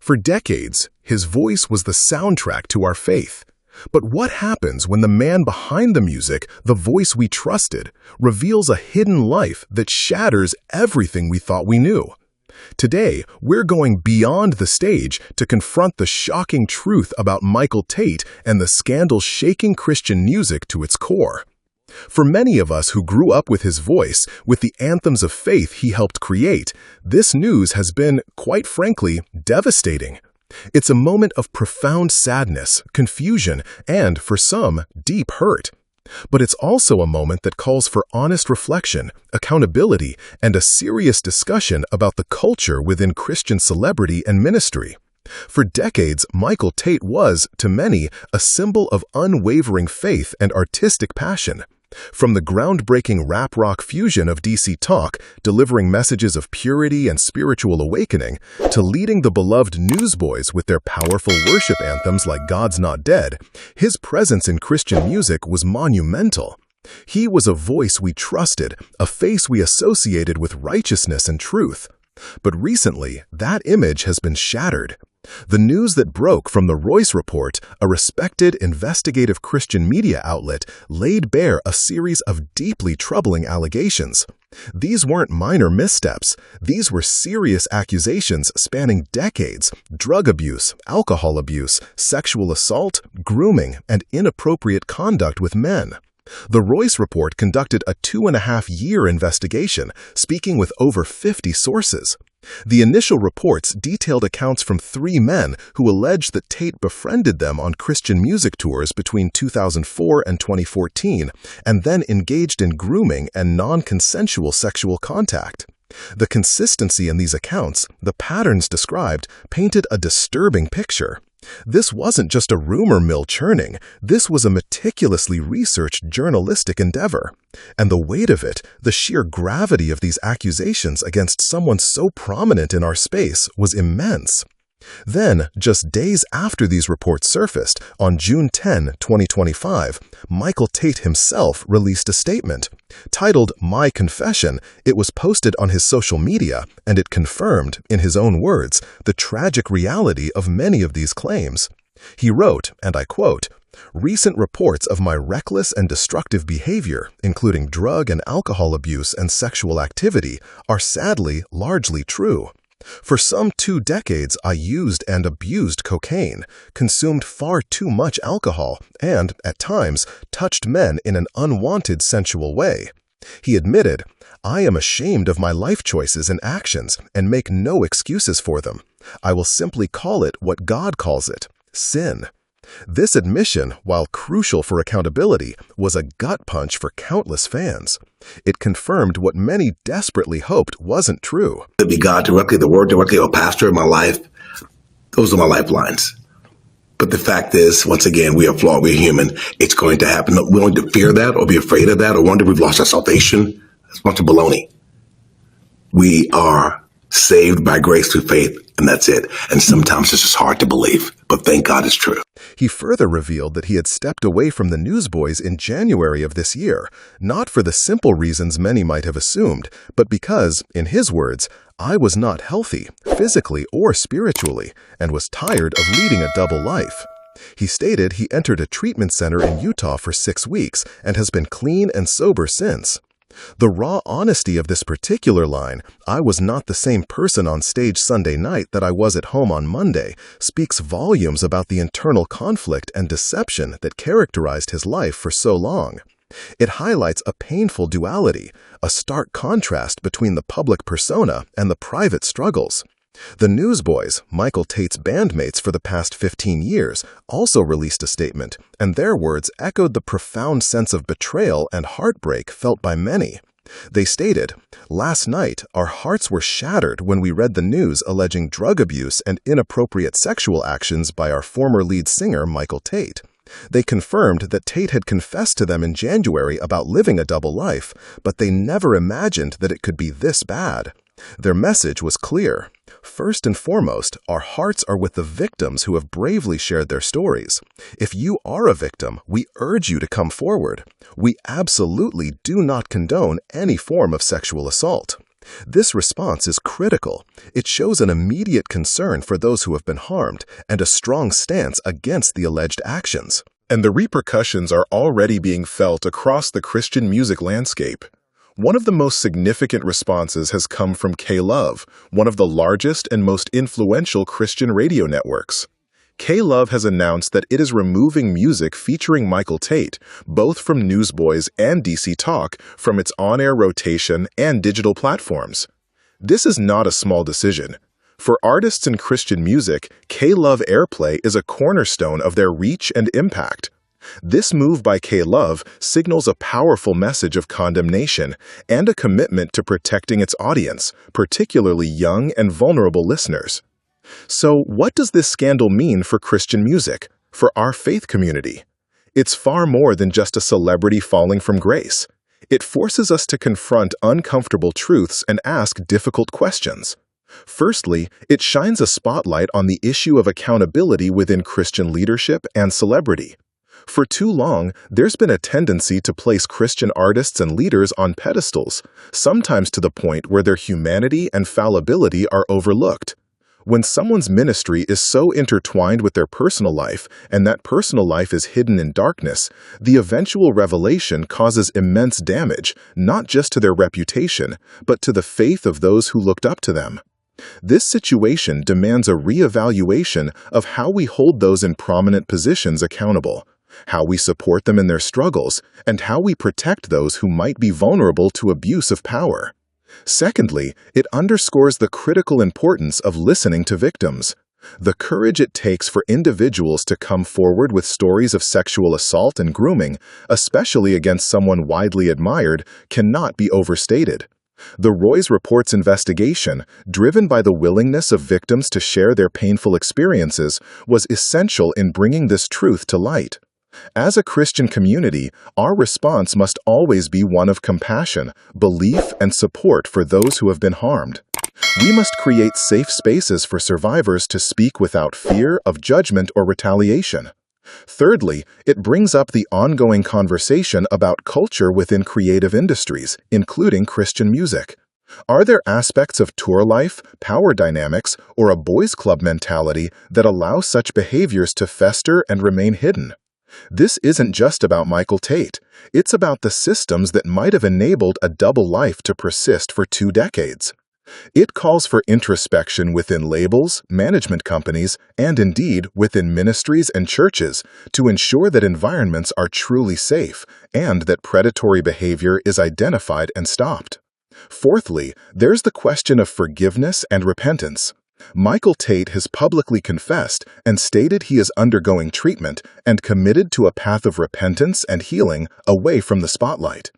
For decades, his voice was the soundtrack to our faith. But what happens when the man behind the music, the voice we trusted, reveals a hidden life that shatters everything we thought we knew? Today, we're going beyond the stage to confront the shocking truth about Michael Tait and the scandal shaking Christian music to its core. For many of us who grew up with his voice, with the anthems of faith he helped create, this news has been, quite frankly, devastating. It's a moment of profound sadness, confusion, and, for some, deep hurt. But it's also a moment that calls for honest reflection, accountability, and a serious discussion about the culture within Christian celebrity and ministry. For decades, Michael Tait was, to many, a symbol of unwavering faith and artistic passion. From the groundbreaking rap-rock fusion of DC Talk, delivering messages of purity and spiritual awakening, to leading the beloved Newsboys with their powerful worship anthems like God's Not Dead, his presence in Christian music was monumental. He was a voice we trusted, a face we associated with righteousness and truth. But recently, that image has been shattered. The news that broke from the Royce Report, a respected investigative Christian media outlet, laid bare a series of deeply troubling allegations. These weren't minor missteps. These were serious accusations spanning decades: drug abuse, alcohol abuse, sexual assault, grooming, and inappropriate conduct with men. The Royce Report conducted a 2.5-year investigation, speaking with over 50 sources. The initial reports detailed accounts from 3 men who alleged that Tait befriended them on Christian music tours between 2004 and 2014, and then engaged in grooming and non-consensual sexual contact. The consistency in these accounts, the patterns described, painted a disturbing picture. This wasn't just a rumor mill churning. This was a meticulously researched journalistic endeavor. And the weight of it, the sheer gravity of these accusations against someone so prominent in our space, was immense. Then, just days after these reports surfaced, on June 10, 2025, Michael Tait himself released a statement. Titled "My Confession," it was posted on his social media, and it confirmed, in his own words, the tragic reality of many of these claims. He wrote, and I quote, "Recent reports of my reckless and destructive behavior, including drug and alcohol abuse and sexual activity, are sadly largely true. For some 2 decades, I used and abused cocaine, consumed far too much alcohol, and, at times, touched men in an unwanted sensual way." He admitted, "I am ashamed of my life choices and actions and make no excuses for them. I will simply call it what God calls it: sin." This admission, while crucial for accountability, was a gut punch for countless fans. It confirmed what many desperately hoped wasn't true. To be God directly, the Word directly, or pastor in my life, those are my lifelines. But the fact is, once again, we are flawed, we're human. It's going to happen. We don't need to fear that or be afraid of that or wonder we've lost our salvation. It's a bunch of baloney. We are saved by grace through faith, and that's it. And sometimes it's just hard to believe, but thank God it's true. He further revealed that he had stepped away from the Newsboys in January of this year, not for the simple reasons many might have assumed, but because, in his words, "I was not healthy, physically or spiritually, and was tired of leading a double life." He stated he entered a treatment center in Utah for 6 weeks and has been clean and sober since. The raw honesty of this particular line, "I was not the same person on stage Sunday night that I was at home on Monday," speaks volumes about the internal conflict and deception that characterized his life for so long. It highlights a painful duality, a stark contrast between the public persona and the private struggles. The Newsboys, Michael Tait's bandmates for the past 15 years, also released a statement, and their words echoed the profound sense of betrayal and heartbreak felt by many. They stated, "Last night, our hearts were shattered when we read the news alleging drug abuse and inappropriate sexual actions by our former lead singer, Michael Tait. They confirmed that Tait had confessed to them in January about living a double life, but they never imagined that it could be this bad. Their message was clear. First and foremost, our hearts are with the victims who have bravely shared their stories. If you are a victim, we urge you to come forward. We absolutely do not condone any form of sexual assault." This response is critical. It shows an immediate concern for those who have been harmed and a strong stance against the alleged actions. And the repercussions are already being felt across the Christian music landscape. One of the most significant responses has come from K-Love, one of the largest and most influential Christian radio networks. K-Love has announced that it is removing music featuring Tait, both from Newsboys and DC Talk, from its on-air rotation and digital platforms. This is not a small decision. For artists in Christian music, K-Love airplay is a cornerstone of their reach and impact. This move by K-Love signals a powerful message of condemnation and a commitment to protecting its audience, particularly young and vulnerable listeners. So, what does this scandal mean for Christian music, for our faith community? It's far more than just a celebrity falling from grace. It forces us to confront uncomfortable truths and ask difficult questions. Firstly, it shines a spotlight on the issue of accountability within Christian leadership and celebrity. For too long, there's been a tendency to place Christian artists and leaders on pedestals, sometimes to the point where their humanity and fallibility are overlooked. When someone's ministry is so intertwined with their personal life, and that personal life is hidden in darkness, the eventual revelation causes immense damage, not just to their reputation, but to the faith of those who looked up to them. This situation demands a re-evaluation of how we hold those in prominent positions accountable, how we support them in their struggles, and how we protect those who might be vulnerable to abuse of power. Secondly, it underscores the critical importance of listening to victims. The courage it takes for individuals to come forward with stories of sexual assault and grooming, especially against someone widely admired, cannot be overstated. The Roy's Report's investigation, driven by the willingness of victims to share their painful experiences, was essential in bringing this truth to light. As a Christian community, our response must always be one of compassion, belief, and support for those who have been harmed. We must create safe spaces for survivors to speak without fear of judgment or retaliation. Thirdly, it brings up the ongoing conversation about culture within creative industries, including Christian music. Are there aspects of tour life, power dynamics, or a boys' club mentality that allow such behaviors to fester and remain hidden? This isn't just about Tait. It's about the systems that might have enabled a double life to persist for 2 decades. It calls for introspection within labels, management companies, and indeed within ministries and churches to ensure that environments are truly safe and that predatory behavior is identified and stopped. Fourthly, there's the question of forgiveness and repentance. Tait has publicly confessed and stated he is undergoing treatment and committed to a path of repentance and healing away from the spotlight.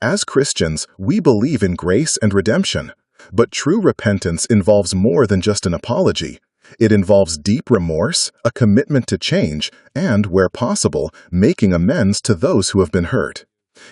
As Christians, we believe in grace and redemption. But true repentance involves more than just an apology. It involves deep remorse, a commitment to change, and, where possible, making amends to those who have been hurt.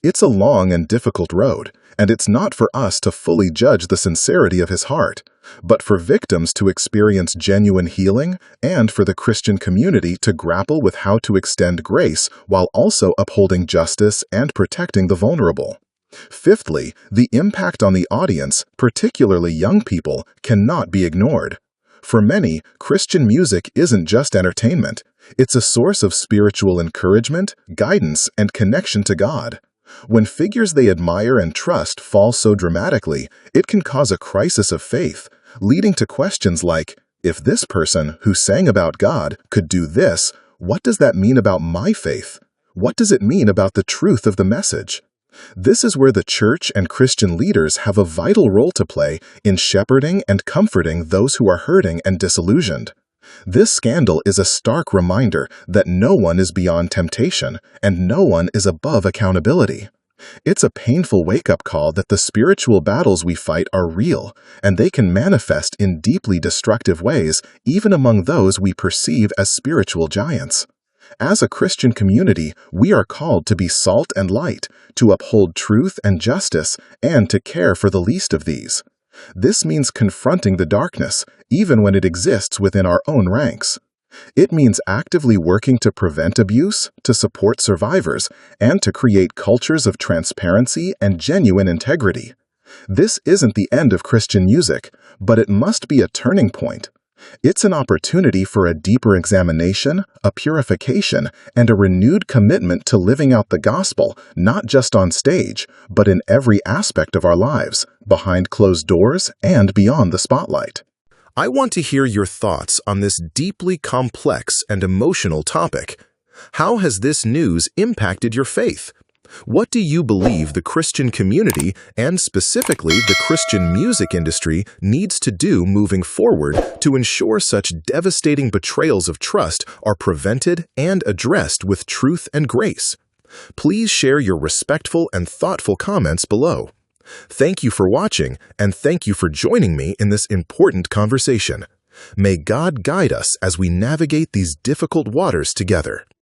It's a long and difficult road, and it's not for us to fully judge the sincerity of his heart, but for victims to experience genuine healing and for the Christian community to grapple with how to extend grace while also upholding justice and protecting the vulnerable. Fifthly, the impact on the audience, particularly young people, cannot be ignored. For many, Christian music isn't just entertainment. It's a source of spiritual encouragement, guidance, and connection to God. When figures they admire and trust fall so dramatically, it can cause a crisis of faith, leading to questions like, if this person who sang about God could do this, what does that mean about my faith? What does it mean about the truth of the message? This is where the church and Christian leaders have a vital role to play in shepherding and comforting those who are hurting and disillusioned. This scandal is a stark reminder that no one is beyond temptation and no one is above accountability. It's a painful wake-up call that the spiritual battles we fight are real, and they can manifest in deeply destructive ways even among those we perceive as spiritual giants. As a Christian community, we are called to be salt and light, to uphold truth and justice, and to care for the least of these. This means confronting the darkness, even when it exists within our own ranks. It means actively working to prevent abuse, to support survivors, and to create cultures of transparency and genuine integrity. This isn't the end of Christian music, but it must be a turning point. It's an opportunity for a deeper examination, a purification, and a renewed commitment to living out the gospel, not just on stage, but in every aspect of our lives, behind closed doors and beyond the spotlight. I want to hear your thoughts on this deeply complex and emotional topic. How has this news impacted your faith? What do you believe the Christian community, and specifically the Christian music industry, needs to do moving forward to ensure such devastating betrayals of trust are prevented and addressed with truth and grace? Please share your respectful and thoughtful comments below. Thank you for watching, and thank you for joining me in this important conversation. May God guide us as we navigate these difficult waters together.